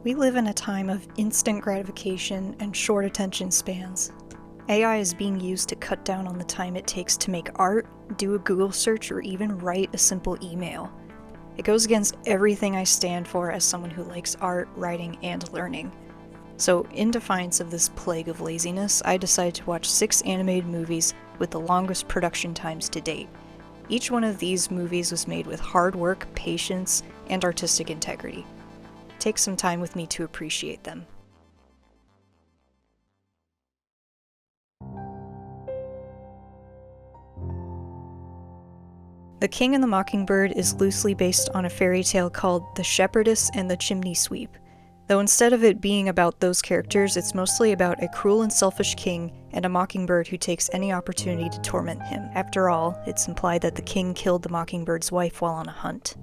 We live in a time of instant gratification and short attention spans. AI is being used to cut down on the time it takes to make art, do a Google search, or even write a simple email. It goes against everything I stand for as someone who likes art, writing, and learning. So, in defiance of this plague of laziness, I decided to watch 6 animated movies with the longest production times to date. Each one of these movies was made with hard work, patience, and artistic integrity. Take some time with me to appreciate them. The King and the Mockingbird is loosely based on a fairy tale called The Shepherdess and the Chimney Sweep, though instead of it being about those characters, it's mostly about a cruel and selfish king and a mockingbird who takes any opportunity to torment him. After all, it's implied that the king killed the mockingbird's wife while on a hunt.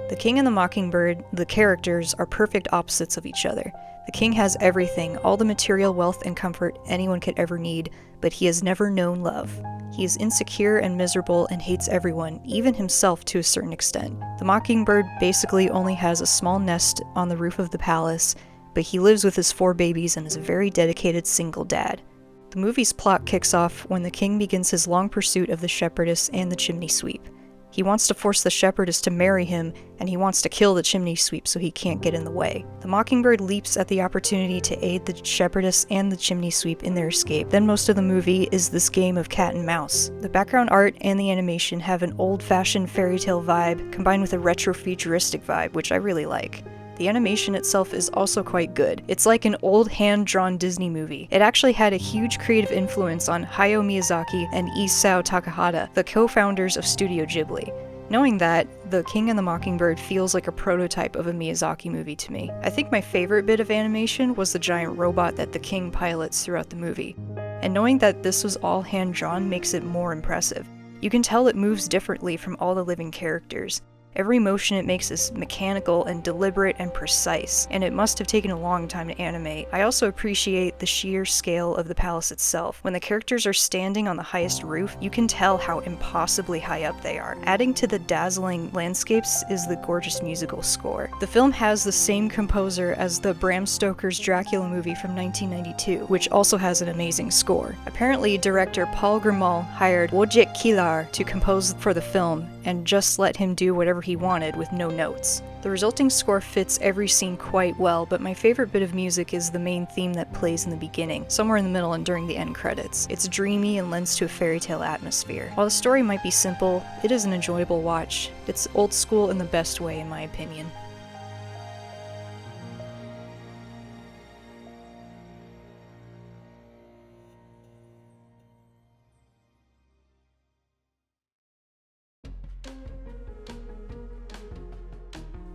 The King and the Mockingbird, the characters, are perfect opposites of each other. The king has everything, all the material wealth and comfort anyone could ever need, but he has never known love. He is insecure and miserable and hates everyone, even himself to a certain extent. The mockingbird basically only has a small nest on the roof of the palace, but he lives with his 4 babies and is a very dedicated single dad. The movie's plot kicks off when the king begins his long pursuit of the shepherdess and the chimney sweep. He wants to force the shepherdess to marry him, and he wants to kill the chimney sweep so he can't get in the way. The mockingbird leaps at the opportunity to aid the shepherdess and the chimney sweep in their escape. Then most of the movie is this game of cat and mouse. The background art and the animation have an old-fashioned fairy tale vibe combined with a retro-futuristic vibe, which I really like. The animation itself is also quite good. It's like an old hand-drawn Disney movie. It actually had a huge creative influence on Hayao Miyazaki and Isao Takahata, the co-founders of Studio Ghibli. Knowing that, The King and the Mockingbird feels like a prototype of a Miyazaki movie to me. I think my favorite bit of animation was the giant robot that the king pilots throughout the movie. And knowing that this was all hand-drawn makes it more impressive. You can tell it moves differently from all the living characters. Every motion it makes is mechanical and deliberate and precise, and it must have taken a long time to animate. I also appreciate the sheer scale of the palace itself. When the characters are standing on the highest roof, you can tell how impossibly high up they are. Adding to the dazzling landscapes is the gorgeous musical score. The film has the same composer as the Bram Stoker's Dracula movie from 1992, which also has an amazing score. Apparently, director Paul Grimault hired Wojciech Kilar to compose for the film, and just let him do whatever he wanted with no notes. The resulting score fits every scene quite well, but my favorite bit of music is the main theme that plays in the beginning, somewhere in the middle and during the end credits. It's dreamy and lends to a fairy tale atmosphere. While the story might be simple, it is an enjoyable watch. It's old school in the best way, in my opinion.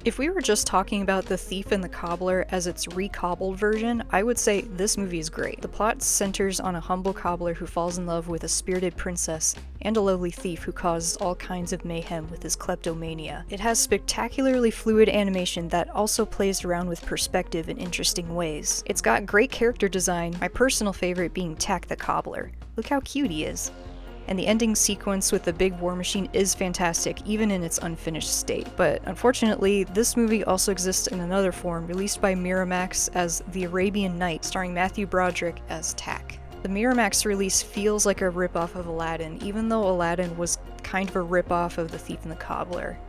If we were just talking about The Thief and the Cobbler as its recobbled version, I would say this movie is great. The plot centers on a humble cobbler who falls in love with a spirited princess and a lowly thief who causes all kinds of mayhem with his kleptomania. It has spectacularly fluid animation that also plays around with perspective in interesting ways. It's got great character design, my personal favorite being Tack the Cobbler. Look how cute he is. And the ending sequence with the big war machine is fantastic, even in its unfinished state. But unfortunately, this movie also exists in another form, released by Miramax as The Arabian Night, starring Matthew Broderick as Tack. The Miramax release feels like a ripoff of Aladdin, even though Aladdin was kind of a ripoff of The Thief and the Cobbler.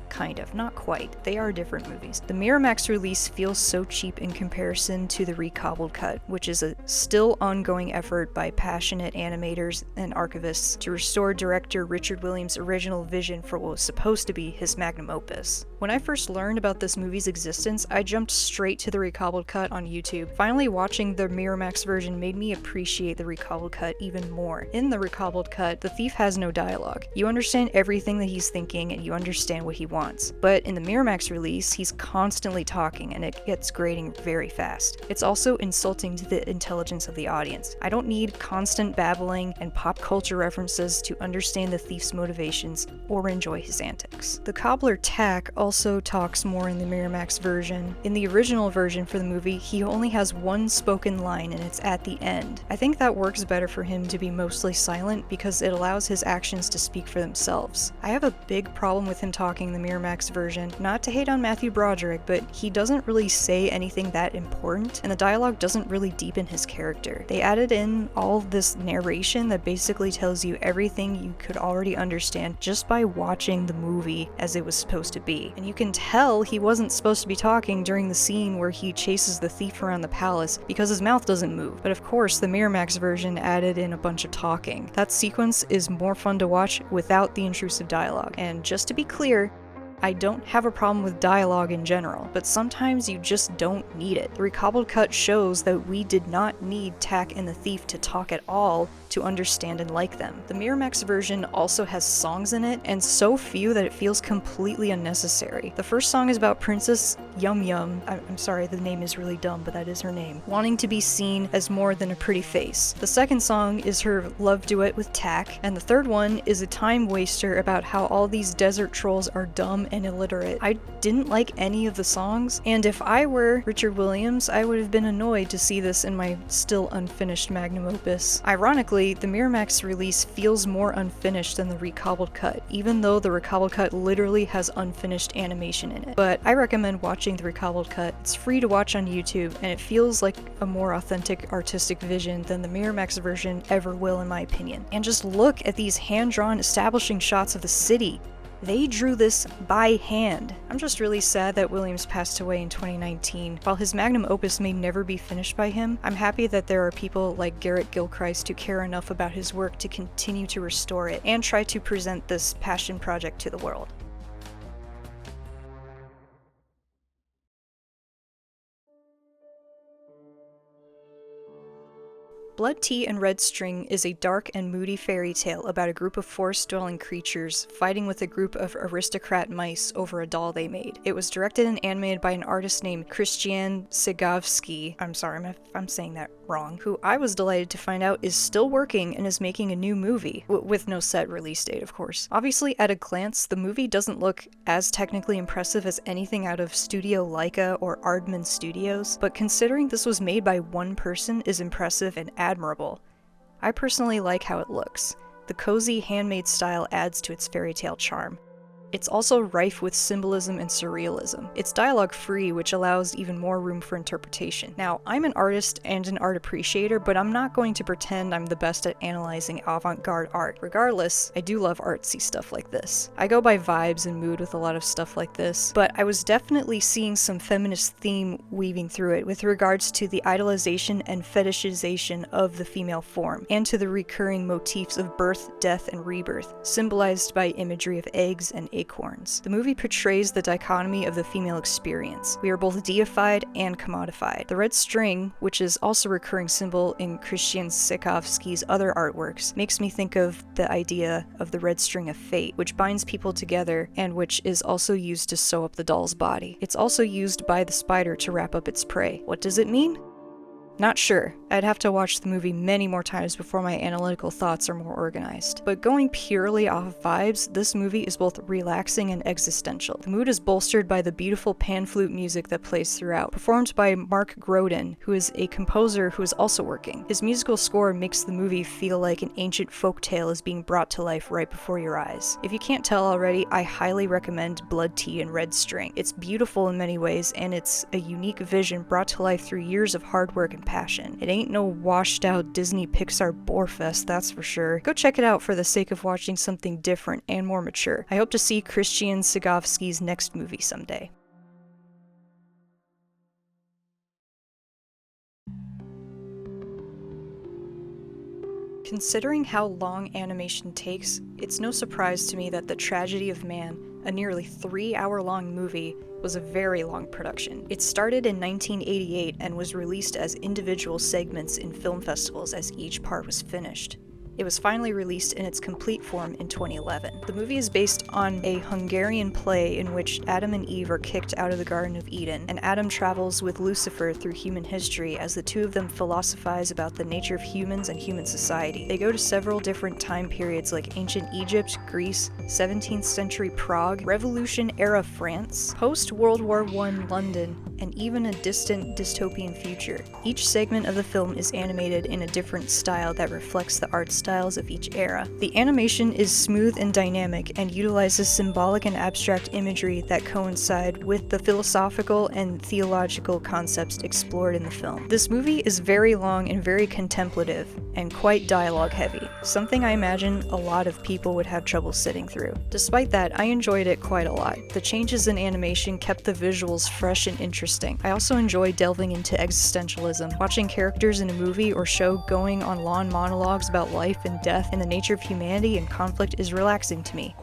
Kind of, not quite. They are different movies. The Miramax release feels so cheap in comparison to the recobbled cut, which is a still ongoing effort by passionate animators and archivists to restore director Richard Williams' original vision for what was supposed to be his magnum opus. When I first learned about this movie's existence, I jumped straight to the recobbled cut on YouTube. Finally watching the Miramax version made me appreciate the recobbled cut even more. In the recobbled cut, the thief has no dialogue. You understand everything that he's thinking and you understand what he wants. But in the Miramax release, he's constantly talking and it gets grating very fast. It's also insulting to the intelligence of the audience. I don't need constant babbling and pop culture references to understand the thief's motivations or enjoy his antics. The cobbler Tack also talks more in the Miramax version. In the original version for the movie, he only has one spoken line and it's at the end. I think that works better for him to be mostly silent because it allows his actions to speak for themselves. I have a big problem with him talking in the Miramax version. Not to hate on Matthew Broderick, but he doesn't really say anything that important, and the dialogue doesn't really deepen his character. They added in all this narration that basically tells you everything you could already understand just by watching the movie as it was supposed to be. And you can tell he wasn't supposed to be talking during the scene where he chases the thief around the palace because his mouth doesn't move. But of course, the Miramax version added in a bunch of talking. That sequence is more fun to watch without the intrusive dialogue. And just to be clear, I don't have a problem with dialogue in general, but sometimes you just don't need it. The recobbled cut shows that we did not need Tak and the thief to talk at all to understand and like them. The Miramax version also has songs in it, and so few that it feels completely unnecessary. The first song is about Princess Yum Yum, I'm sorry, the name is really dumb, but that is her name, wanting to be seen as more than a pretty face. The second song is her love duet with Tak, and the third one is a time waster about how all these desert trolls are dumb and illiterate. I didn't like any of the songs, and if I were Richard Williams, I would have been annoyed to see this in my still unfinished magnum opus. Ironically, the Miramax release feels more unfinished than the recobbled cut, even though the recobbled cut literally has unfinished animation in it. But I recommend watching the recobbled cut. It's free to watch on YouTube, and it feels like a more authentic artistic vision than the Miramax version ever will, in my opinion. And just look at these hand-drawn establishing shots of the city. They drew this by hand. I'm just really sad that Williams passed away in 2019. While his magnum opus may never be finished by him, I'm happy that there are people like Garrett Gilchrist who care enough about his work to continue to restore it and try to present this passion project to the world. Blood Tea and Red String is a dark and moody fairy tale about a group of forest-dwelling creatures fighting with a group of aristocrat mice over a doll they made. It was directed and animated by an artist named Christian Sigovsky, I'm sorry if I'm saying that wrong, who I was delighted to find out is still working and is making a new movie, with no set release date, of course. Obviously, at a glance, the movie doesn't look as technically impressive as anything out of Studio Laika or Aardman Studios, but considering this was made by one person is impressive and admirable. I personally like how it looks. The cozy, handmade style adds to its fairy tale charm. It's also rife with symbolism and surrealism. It's dialogue-free, which allows even more room for interpretation. Now, I'm an artist and an art appreciator, but I'm not going to pretend I'm the best at analyzing avant-garde art. Regardless, I do love artsy stuff like this. I go by vibes and mood with a lot of stuff like this, but I was definitely seeing some feminist theme weaving through it with regards to the idolization and fetishization of the female form, and to the recurring motifs of birth, death, and rebirth, symbolized by imagery of eggs and acorns. The movie portrays the dichotomy of the female experience. We are both deified and commodified. The red string, which is also a recurring symbol in Christian Sikovsky's other artworks, makes me think of the idea of the red string of fate, which binds people together and which is also used to sew up the doll's body. It's also used by the spider to wrap up its prey. What does it mean? Not sure. I'd have to watch the movie many more times before my analytical thoughts are more organized. But going purely off of vibes, this movie is both relaxing and existential. The mood is bolstered by the beautiful pan flute music that plays throughout, performed by Mark Grodin, who is a composer who is also working. His musical score makes the movie feel like an ancient folktale is being brought to life right before your eyes. If you can't tell already, I highly recommend Blood Tea and Red String. It's beautiful in many ways, and it's a unique vision brought to life through years of hard work and passion. It ain't no washed out Disney Pixar bore fest, that's for sure. Go check it out for the sake of watching something different and more mature. I hope to see Christian Sigovsky's next movie someday. Considering how long animation takes, it's no surprise to me that The Tragedy of Man, a nearly 3-hour-long movie, was a very long production. It started in 1988 and was released as individual segments in film festivals as each part was finished. It was finally released in its complete form in 2011. The movie is based on a Hungarian play in which Adam and Eve are kicked out of the Garden of Eden, and Adam travels with Lucifer through human history as the two of them philosophize about the nature of humans and human society. They go to several different time periods like ancient Egypt, Greece, 17th century Prague, Revolution-era France, post-World War I London, and even a distant dystopian future. Each segment of the film is animated in a different style that reflects the art styles of each era. The animation is smooth and dynamic and utilizes symbolic and abstract imagery that coincide with the philosophical and theological concepts explored in the film. This movie is very long and very contemplative, and quite dialogue heavy, something I imagine a lot of people would have trouble sitting through. Despite that, I enjoyed it quite a lot. The changes in animation kept the visuals fresh and interesting. I also enjoy delving into existentialism. Watching characters in a movie or show going on long monologues about life and death and the nature of humanity and conflict is relaxing to me,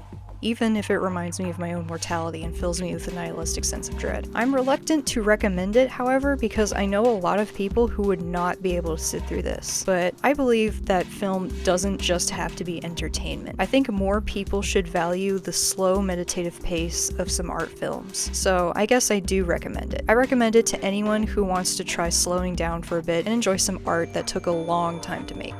even if it reminds me of my own mortality and fills me with a nihilistic sense of dread. I'm reluctant to recommend it, however, because I know a lot of people who would not be able to sit through this. But I believe that film doesn't just have to be entertainment. I think more people should value the slow, meditative pace of some art films. So I guess I do recommend it. I recommend it to anyone who wants to try slowing down for a bit and enjoy some art that took a long time to make.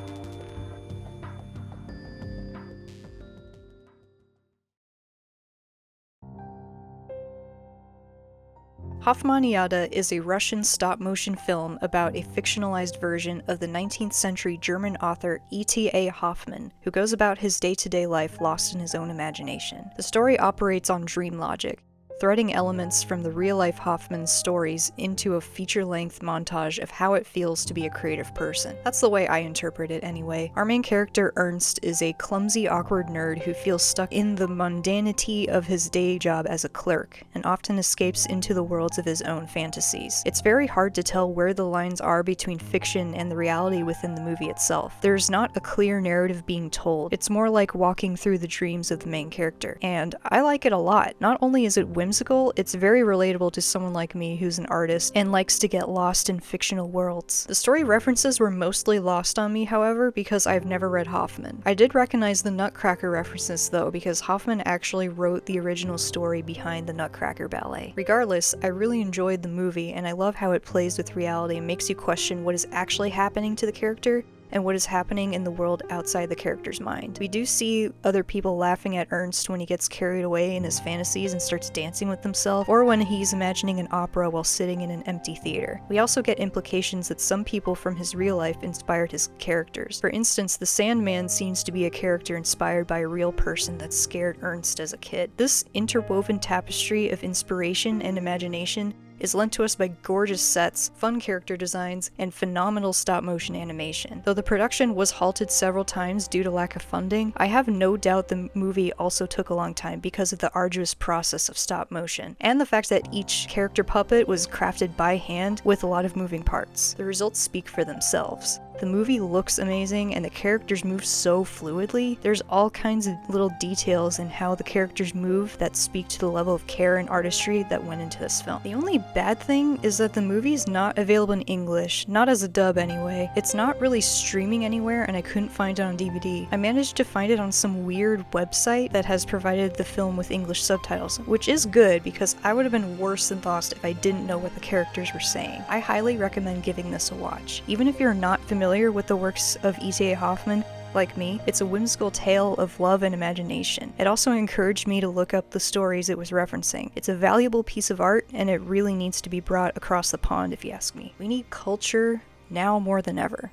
Hoffmaniada is a Russian stop-motion film about a fictionalized version of the 19th century German author E.T.A. Hoffmann, who goes about his day-to-day life lost in his own imagination. The story operates on dream logic, threading elements from the real-life Hoffmann stories into a feature-length montage of how it feels to be a creative person. That's the way I interpret it anyway. Our main character, Ernst, is a clumsy, awkward nerd who feels stuck in the mundanity of his day job as a clerk, and often escapes into the worlds of his own fantasies. It's very hard to tell where the lines are between fiction and the reality within the movie itself. There's not a clear narrative being told. It's more like walking through the dreams of the main character, and I like it a lot. Not only is it whimsical, it's very relatable to someone like me who's an artist and likes to get lost in fictional worlds. The story references were mostly lost on me, however, because I've never read Hoffmann. I did recognize the Nutcracker references though, because Hoffmann actually wrote the original story behind the Nutcracker ballet. Regardless, I really enjoyed the movie, and I love how it plays with reality and makes you question what is actually happening to the character and what is happening in the world outside the character's mind. We do see other people laughing at Ernst when he gets carried away in his fantasies and starts dancing with himself, or when he's imagining an opera while sitting in an empty theater. We also get implications that some people from his real life inspired his characters. For instance, the Sandman seems to be a character inspired by a real person that scared Ernst as a kid. This interwoven tapestry of inspiration and imagination is lent to us by gorgeous sets, fun character designs, and phenomenal stop-motion animation. Though the production was halted several times due to lack of funding, I have no doubt the movie also took a long time because of the arduous process of stop-motion, and the fact that each character puppet was crafted by hand with a lot of moving parts. The results speak for themselves. The movie looks amazing and the characters move so fluidly. There's all kinds of little details in how the characters move that speak to the level of care and artistry that went into this film. The only bad thing is that the movie is not available in English, not as a dub anyway. It's not really streaming anywhere and I couldn't find it on DVD. I managed to find it on some weird website that has provided the film with English subtitles, which is good because I would have been worse than lost if I didn't know what the characters were saying. I highly recommend giving this a watch. Even if you're not familiar with the works of E.T.A. Hoffmann, like me, it's a whimsical tale of love and imagination. It also encouraged me to look up the stories it was referencing. It's a valuable piece of art, and it really needs to be brought across the pond if you ask me. We need culture now more than ever.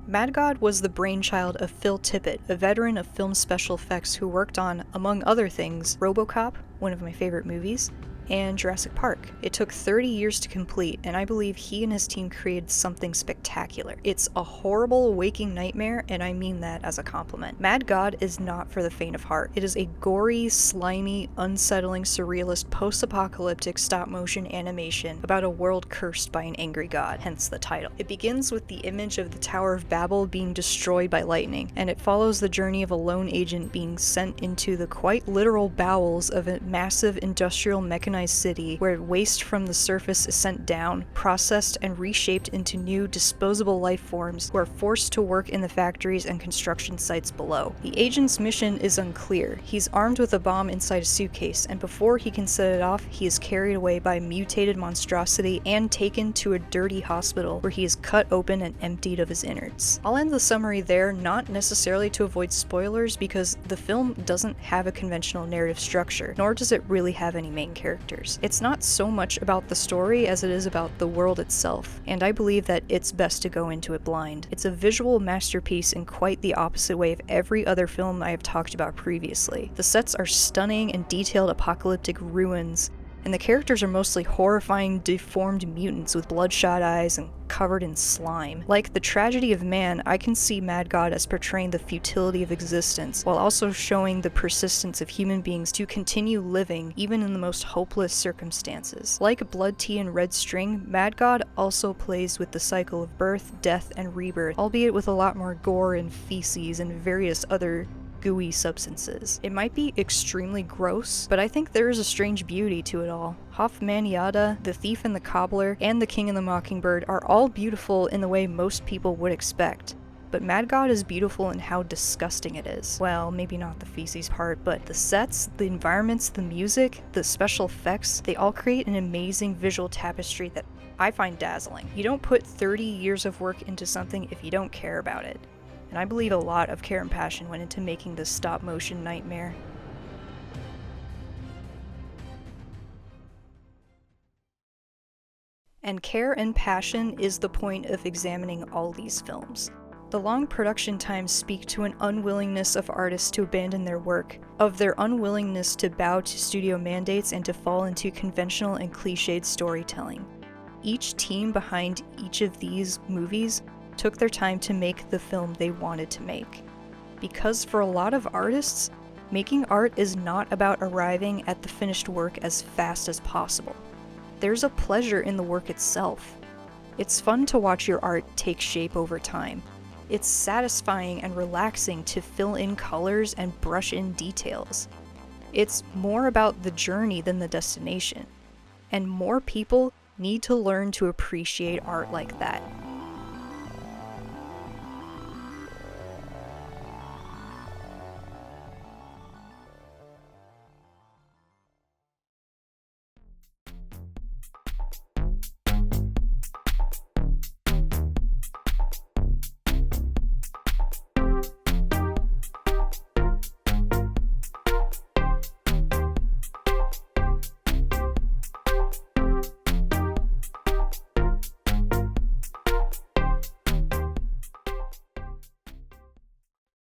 Mad God was the brainchild of Phil Tippett, a veteran of film special effects who worked on, among other things, RoboCop, one of my favorite movies, and Jurassic Park. It took 30 years to complete, and I believe he and his team created something spectacular. It's a horrible waking nightmare, and I mean that as a compliment. Mad God is not for the faint of heart. It is a gory, slimy, unsettling, surrealist, post-apocalyptic stop-motion animation about a world cursed by an angry god, hence the title. It begins with the image of the Tower of Babel being destroyed by lightning, and it follows the journey of a lone agent being sent into the quite literal bowels of a massive industrial mechanized organized city where waste from the surface is sent down, processed, and reshaped into new, disposable life forms who are forced to work in the factories and construction sites below. The agent's mission is unclear. He's armed with a bomb inside a suitcase, and before he can set it off, he is carried away by a mutated monstrosity and taken to a dirty hospital where he is cut open and emptied of his innards. I'll end the summary there, not necessarily to avoid spoilers, because the film doesn't have a conventional narrative structure, nor does it really have any main characters. It's not so much about the story as it is about the world itself, and I believe that it's best to go into it blind. It's a visual masterpiece in quite the opposite way of every other film I have talked about previously. The sets are stunning and detailed apocalyptic ruins, and the characters are mostly horrifying, deformed mutants with bloodshot eyes and covered in slime. Like The Tragedy of Man, I can see Mad God as portraying the futility of existence, while also showing the persistence of human beings to continue living even in the most hopeless circumstances. Like Blood Tea and Red String, Mad God also plays with the cycle of birth, death, and rebirth, albeit with a lot more gore and feces and various other gooey substances. It might be extremely gross, but I think there is a strange beauty to it all. Hoffmaniada, The Thief and the Cobbler, and The King and the Mockingbird are all beautiful in the way most people would expect. But Mad God is beautiful in how disgusting it is. Well, maybe not the feces part, but the sets, the environments, the music, the special effects, they all create an amazing visual tapestry that I find dazzling. You don't put 30 years of work into something if you don't care about it. And I believe a lot of care and passion went into making this stop-motion nightmare. And care and passion is the point of examining all these films. The long production times speak to an unwillingness of artists to abandon their work, of their unwillingness to bow to studio mandates and to fall into conventional and cliched storytelling. Each team behind each of these movies took their time to make the film they wanted to make. Because for a lot of artists, making art is not about arriving at the finished work as fast as possible. There's a pleasure in the work itself. It's fun to watch your art take shape over time. It's satisfying and relaxing to fill in colors and brush in details. It's more about the journey than the destination. And more people need to learn to appreciate art like that.